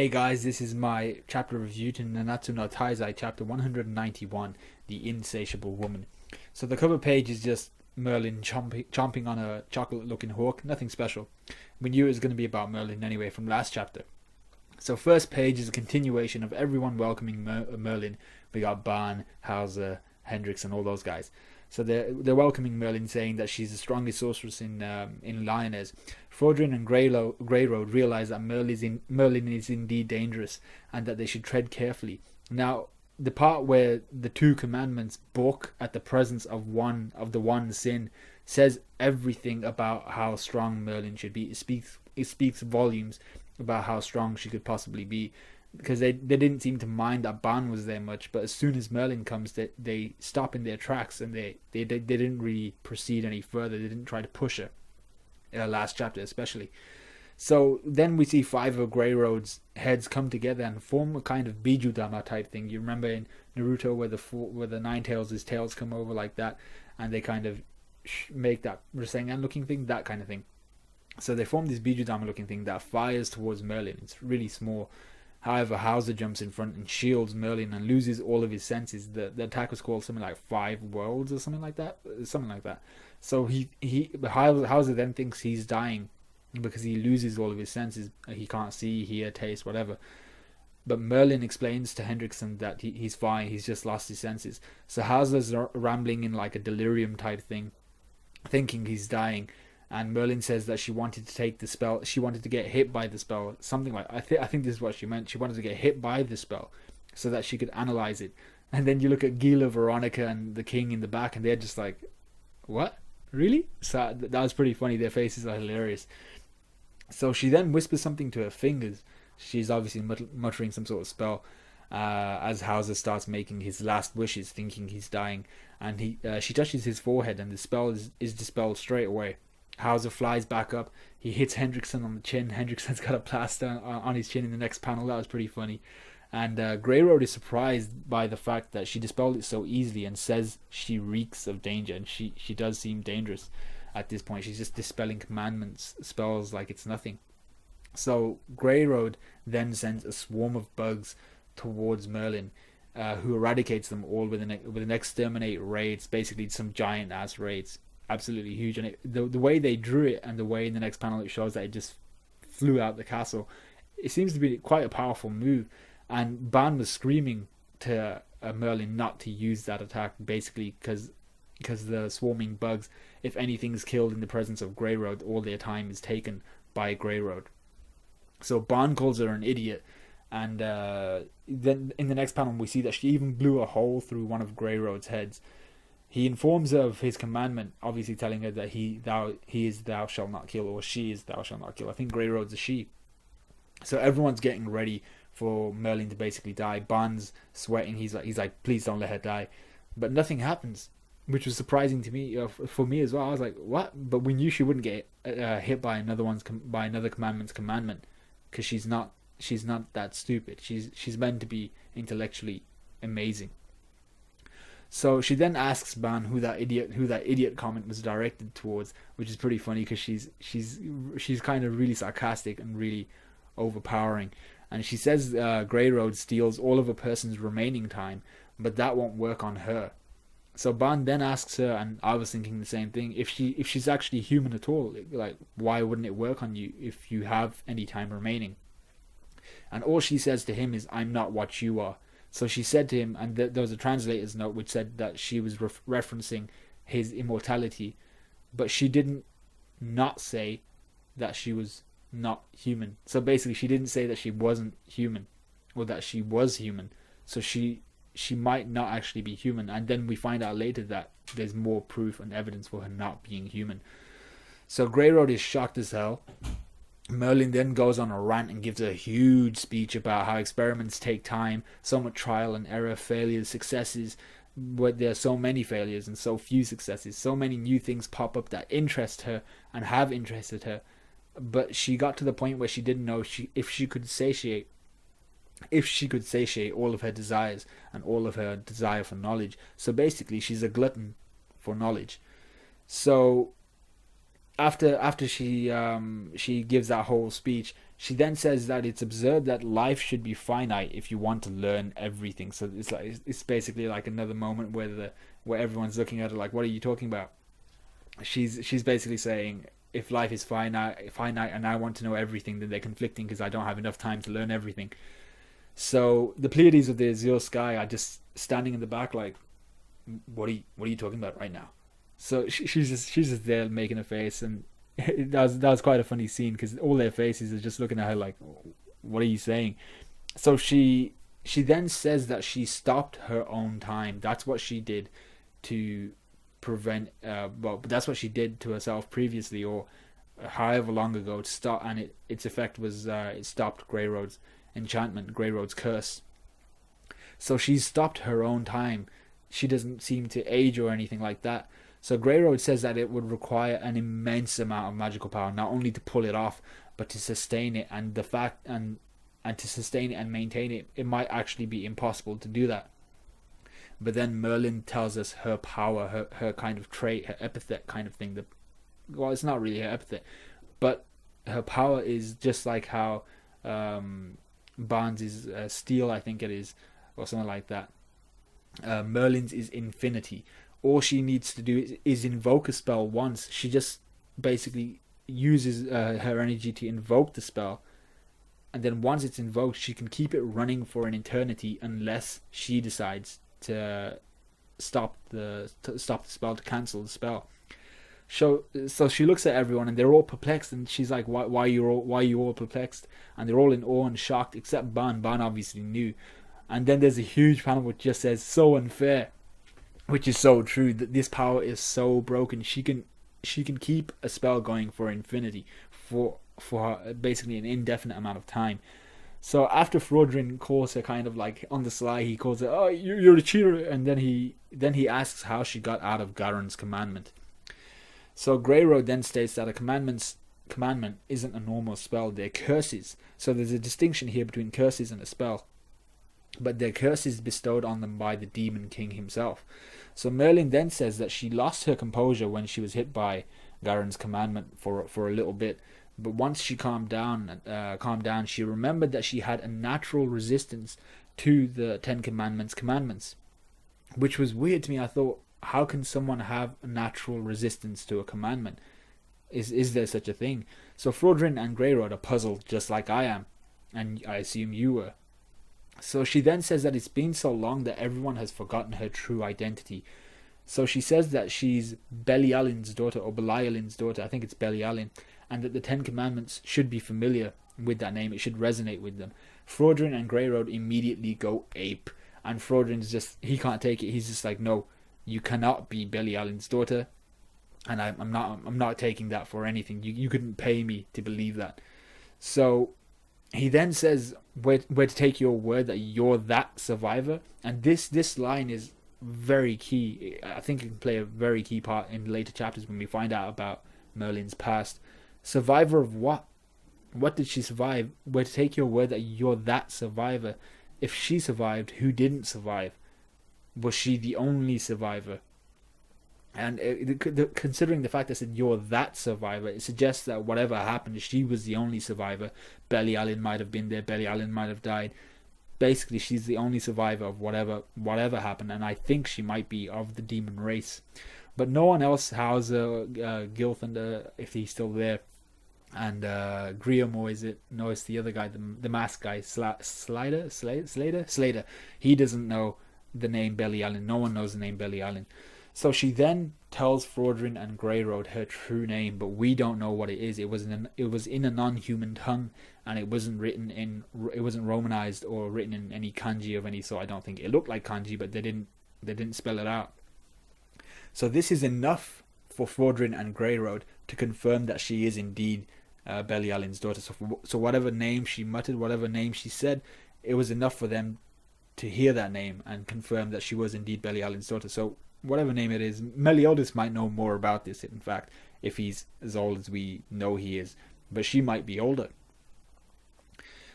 Hey guys, this is my chapter review to Nanatsu no Taizai, chapter 191, The Insatiable Woman. So the cover page is just Merlin chomping on a chocolate-looking hawk, nothing special. We knew it was going to be about Merlin anyway from last chapter. So first page is a continuation of everyone welcoming Merlin. We got Ban, Hauser, Hendrix, and all those guys. So they're welcoming Merlin, saying that she's the strongest sorceress in Lyonesse. Frodrin and Greyroad realize that Merlin is indeed dangerous, and that they should tread carefully. Now, the part where the two commandments balk at the presence of the one sin says everything about how strong Merlin should be. It speaks volumes about how strong she could possibly be, because they didn't seem to mind that Ban was there much, but as soon as Merlin comes, they stop in their tracks, and they didn't really proceed any further. They didn't try to push her, last chapter especially. So then we see five of Greyroad's heads come together and form a kind of Bijudama type thing. You remember in Naruto where the Nine Tails, his tails come over like that, and they kind of make that Rasengan looking thing, that kind of thing. So they form this Bijudama looking thing that fires towards Merlin. It's really small. However, Hauser jumps in front and shields Merlin and loses all of his senses. The attack was called something like 5 worlds or something like that. So Hauser then thinks he's dying because he loses all of his senses. He can't see, hear, taste, whatever. But Merlin explains to Hendrickson that he's fine. He's just lost his senses. So Hauser's rambling in like a delirium type thing, thinking he's dying. And Merlin says that she wanted to take the spell. She wanted to get hit by the spell. Something like I think this is what she meant. She wanted to get hit by the spell so that she could analyze it. And then you look at Gila, Veronica, and the king in the back, and they're just like, "What? Really?" So that was pretty funny. Their faces are hilarious. So she then whispers something to her fingers. She's obviously muttering some sort of spell. As Hauser starts making his last wishes, thinking he's dying, and she touches his forehead, and the spell is dispelled straight away. Hauser flies back up. He hits Hendrickson on the chin. Hendrickson's got a plaster on his chin in the next panel. That was pretty funny. And Greyroad is surprised by the fact that she dispelled it so easily and says she reeks of danger. And she does seem dangerous at this point. She's just dispelling commandments, spells like it's nothing. So Greyroad then sends a swarm of bugs towards Merlin, who eradicates them all with an exterminate raid. It's basically some giant ass raids. Absolutely huge, and the way they drew it and the way in the next panel it shows that it just flew out the castle, it seems to be quite a powerful move. And Ban was screaming to Merlin not to use that attack, basically because the swarming bugs, if anything's killed in the presence of Greyroad, all their time is taken by Greyroad. So Ban calls her an idiot, and then in the next panel we see that she even blew a hole through one of Greyroad's heads. He informs her of his commandment, obviously telling her that he is thou shalt not kill, or she is thou shalt not kill. I think Greyroad's a she. So everyone's getting ready for Merlin to basically die. Ban's sweating. He's like, please don't let her die. But nothing happens, which was surprising to me, for me as well. I was like, what? But we knew she wouldn't get hit by another commandment's commandment, because she's not that stupid. She's meant to be intellectually amazing. So she then asks Ban who that idiot comment was directed towards, which is pretty funny because she's kind of really sarcastic and really overpowering. And she says Greyroad steals all of a person's remaining time, but that won't work on her. So Ban then asks her, and I was thinking the same thing, if she's actually human at all, like why wouldn't it work on you if you have any time remaining? And all she says to him is, "I'm not what you are." So she said to him, and there was a translator's note which said that she was referencing his immortality, but she didn't not say that she was not human. So basically she didn't say that she wasn't human, or that she was human. So she might not actually be human, and then we find out later that there's more proof and evidence for her not being human. So Greyroad is shocked as hell. Merlin then goes on a rant and gives a huge speech about how experiments take time, so much trial and error, failures, successes, but there are so many failures and so few successes. So many new things pop up that interest her and have interested her, but she got to the point where she didn't know if she could satiate all of her desires and all of her desire for knowledge. So basically she's a glutton for knowledge. So after she gives that whole speech, She then says that it's absurd that life should be finite if you want to learn everything. So it's basically like another moment where everyone's looking at her like, what are you talking about? She's basically saying, if life is finite and I want to know everything, then they're conflicting because I don't have enough time to learn everything. So the Pleiades of the Azure sky are just standing in the back like, what are you talking about right now? So she's just there making a face, and that was quite a funny scene because all their faces are just looking at her like, what are you saying? So she then says that she stopped her own time. That's what she did to prevent. Well, that's what she did to herself previously, or however long ago, to stop, and its effect was it stopped Grey Road's enchantment, Grey Road's curse. So she's stopped her own time. She doesn't seem to age or anything like that. So Grey Road says that it would require an immense amount of magical power, not only to pull it off, but to sustain it. And the fact and to sustain it and maintain it, it might actually be impossible to do that. But then Merlin tells us her power, her kind of trait, her epithet kind of thing. Well, it's not really her epithet, but her power is just like how Barnes is steel, I think it is, or something like that. Merlin's is infinity. All she needs to do is invoke a spell once. She just basically uses her energy to invoke the spell, and then once it's invoked, she can keep it running for an eternity unless she decides to stop the spell, to cancel the spell. So she looks at everyone and they're all perplexed, and she's like, why are you all perplexed? And they're all in awe and shocked except Ban. Ban obviously knew. And then there's a huge panel which just says, so unfair, which is so true. That this power is so broken. She can keep a spell going for infinity, for basically an indefinite amount of time. So after Frodrin calls her kind of like on the sly, he calls her, oh, you're a cheater, and then he asks how she got out of Garen's commandment. So Grey Road then states that a commandment isn't a normal spell, they're curses. So there's a distinction here between curses and a spell, but they're curses bestowed on them by the Demon King himself. So Merlin then says that she lost her composure when she was hit by Garen's commandment for a little bit, but once she calmed down, she remembered that she had a natural resistance to the Ten Commandments, which was weird to me. I thought, how can someone have a natural resistance to a commandment? Is there such a thing? So Frodrin and Grey Road are puzzled, just like I am, and I assume you were. So she then says that it's been so long that everyone has forgotten her true identity. So she says that she's Belialin's daughter, or Belialin's daughter, I think it's Belialin, and that the Ten Commandments should be familiar with that name, it should resonate with them. Frodrin and Grey Road immediately go ape, and Frodrin's just, he can't take it, he's just like, no, you cannot be Belialin's daughter, and I'm not taking that for anything. You couldn't pay me to believe that. So he then says, where to take your word that you're that survivor. And this line is very key. I think it can play a very key part in later chapters when we find out about Merlin's past. Survivor of what? What did she survive? Where to take your word that you're that survivor? If she survived, who didn't survive? Was she the only survivor? And considering the fact that said you're that survivor, it suggests that whatever happened, she was the only survivor. Belialin might have been there, Belialin might have died. Basically, she's the only survivor of whatever happened, and I think she might be of the demon race. But no one else, Hauser, Gilthunder, if he's still there, and Griamo, is it? No, it's the other guy, the masked guy, Slater. He doesn't know the name Belialin. No one knows the name Belialin. So she then tells Frodrin and Grey Road her true name, but we don't know what it is. It was in a non-human tongue, and it wasn't romanized or written in any kanji of any sort. I don't think it looked like kanji, but they didn't spell it out. So this is enough for Frodrin and Grey Road to confirm that she is indeed Belialin's daughter. So whatever name she muttered, whatever name she said, it was enough for them to hear that name and confirm that she was indeed Belialin's daughter. So whatever name it is, Meliodas might know more about this, in fact, if he's as old as we know he is, but she might be older.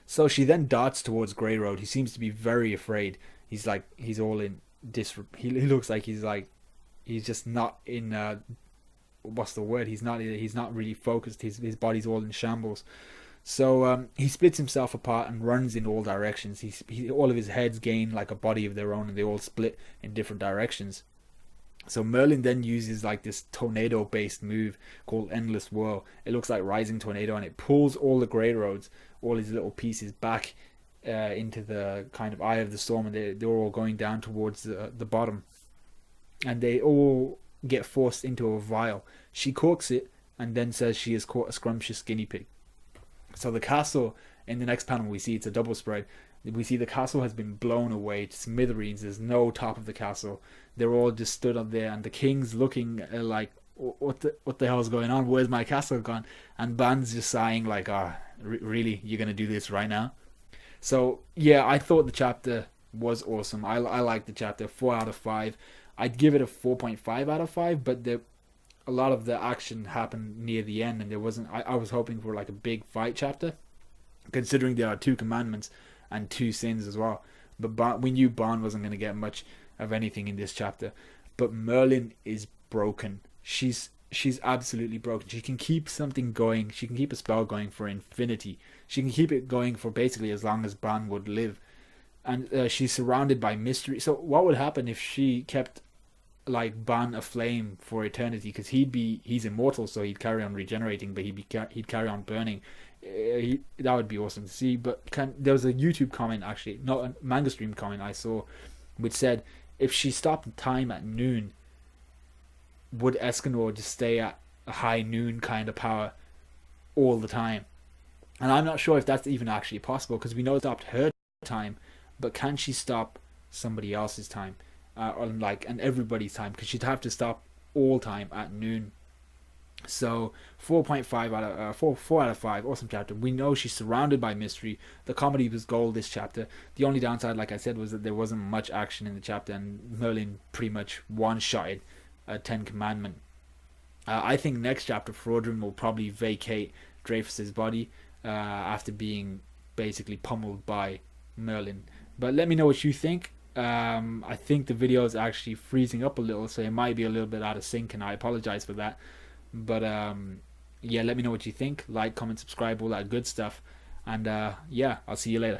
So she then darts towards Grey Road. He seems to be very afraid. He's all in he looks like he's just not in what's the word? He's not really focused. His body's all in shambles. So he splits himself apart and runs in all directions. All of his heads gain like a body of their own, and they all split in different directions. So Merlin then uses like this tornado-based move called Endless Whirl. It looks like Rising Tornado, and it pulls all the Grey Roads, all these little pieces, back into the kind of eye of the storm, and they're all going down towards the bottom, and they all get forced into a vial. She corks it, and then says she has caught a scrumptious guinea pig. So the castle, in the next panel we see it's a double spread. We see the castle has been blown away to smithereens. There's no top of the castle. They're all just stood up there, and the king's looking like, what the hell's going on? Where's my castle gone? And Ban's just sighing like, really, you're gonna do this right now? So yeah, I thought the chapter was awesome. I liked the chapter. 4 out of 5. I'd give it a 4.5 out of 5, but a lot of the action happened near the end, and there wasn't. I was hoping for like a big fight chapter, considering there are 2 commandments and 2 sins as well. But we knew Ban wasn't going to get much of anything in this chapter. But Merlin is broken. She's absolutely broken. She can keep something going. She can keep a spell going for infinity. She can keep it going for basically as long as Ban would live. And she's surrounded by mystery. So what would happen if she kept like Ban aflame for eternity? Because he's immortal, so he'd carry on regenerating, but he'd carry on burning. That would be awesome to see. But there was a YouTube comment, actually, not a manga stream comment I saw, which said if she stopped time at noon, would Escanor just stay at a high noon kind of power all the time? And I'm not sure if that's even actually possible, because we know it stopped her time, but can she stop somebody else's time, and everybody's time? Because she'd have to stop all time at noon. So 4.5 out of 4 out of 5. Awesome chapter. We know she's surrounded by mystery. The comedy was gold this chapter. The only downside, like I said, was that there wasn't much action in the chapter, and Merlin pretty much one-shotted a 10 commandment. I think next chapter Frodrin will probably vacate Dreyfus's body after being basically pummeled by Merlin. But let me know what you think. I think the video is actually freezing up a little, so it might be a little bit out of sync, and I apologize for that. But yeah, let me know what you think. Like, comment, subscribe, all that good stuff. And yeah, I'll see you later.